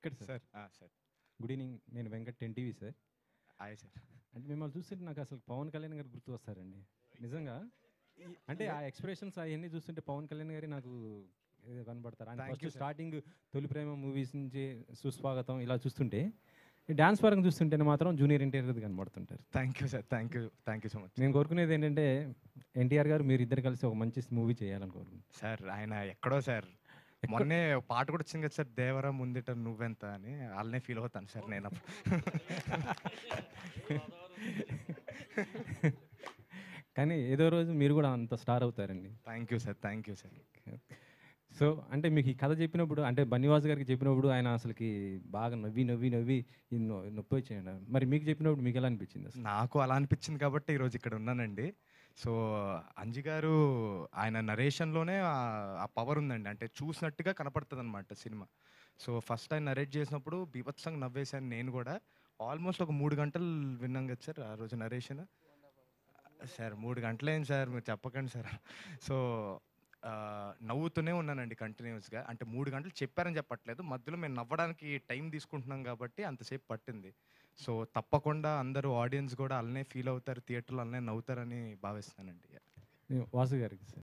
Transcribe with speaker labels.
Speaker 1: ఎక్కడ sir?
Speaker 2: Sir
Speaker 1: good evening. నేను Venkat 10 TV sir.
Speaker 2: Hi sir.
Speaker 1: అంటే మిమ్మల్ని చూస్తుంటే నాకు అసలు పవన్ కళ్యాణ్ గారు గుర్తు వస్తారండి. నిజంగా. అంటే ఆ ఎక్స్‌ప్రెషన్స్ అయన్నీ చూస్తుంటే పవన్ కళ్యాణ్ గారే నాకు ఏదో కనపడతారు. ఆయన
Speaker 2: thank
Speaker 1: first
Speaker 2: you sir.
Speaker 1: Starting 'తొలి ప్రేమ' మూవీస్ నుంచి 'సుస్వాగతం' ఇలా చూస్తుంటే, ఈ డాన్స్ పరంగా చూస్తుంటేనే మాత్రం జూనియర్ ఎన్టీఆర్ కనబడుతుంటారు.
Speaker 2: Thank you sir. Thank you so much.
Speaker 1: నేను కోరుకునేది ఏంటంటే ఎన్టీఆర్ గారు మీరు ఇద్దరు కలిసి ఒక మంచి మూవీ చేయాలని కోరుకుంటున్నాను.
Speaker 2: సార్ ఆయన ఎక్కడో సార్ మొన్నే ఒక పాట కూడా వచ్చింది కదా సార్, దేవరా ముందిట నువ్వెంత అని. వాళ్ళనే ఫీల్ అవుతాను సార్ నేను అప్పుడు.
Speaker 1: కానీ ఏదో రోజు మీరు కూడా అంత స్టార్ అవుతారండి.
Speaker 2: Thank you sir. Thank you sir.
Speaker 1: So, అంటే మీకు ఈ కథ చెప్పినప్పుడు అంటే బన్నీవాస్ గారికి చెప్పినప్పుడు ఆయన అసలకి బాగా నవ్వి ఈ నొప్పి వచ్చాయండి. మరి మీకు చెప్పినప్పుడు మీకు ఎలా అనిపించింది అసలు?
Speaker 2: నాకు అలా అనిపించింది కాబట్టి ఈరోజు ఇక్కడ ఉన్నానండి. సో అంజి గారు ఆయన నరేషన్‌లోనే ఆ పవర్ ఉందండి. అంటే చూసినట్టుగా కనపడుతదనమాట సినిమా. సో ఫస్ట్ ఆయన నరేట్ చేసినప్పుడు బీభత్సంగా నవ్వేశాను నేను కూడా. ఆల్మోస్ట్ ఒక 3 గంటలు విన్నాం కదా సార్ ఆ రోజు నరేషన్. సార్ 3 గంటలేంటి సార్ మీరు చెప్పకండి సార్. సో నవ్వుతూనే ఉన్నానండి కంటిన్యూయస్‌గా. అంటే 3 గంటలు చెప్పారని చెప్పట్లేదు. మధ్యలో మేము నవ్వడానికి టైం తీసుకుంటున్నాం కాబట్టి అంతసేపు పట్టింది. సో తప్పకుండా అందరూ ఆడియన్స్ కూడా అలానే ఫీల్ అవుతారు. థియేటర్‌లో అలానే నవ్వుతారని భావిస్తున్నానండి.
Speaker 1: వాసు గారికి సార్.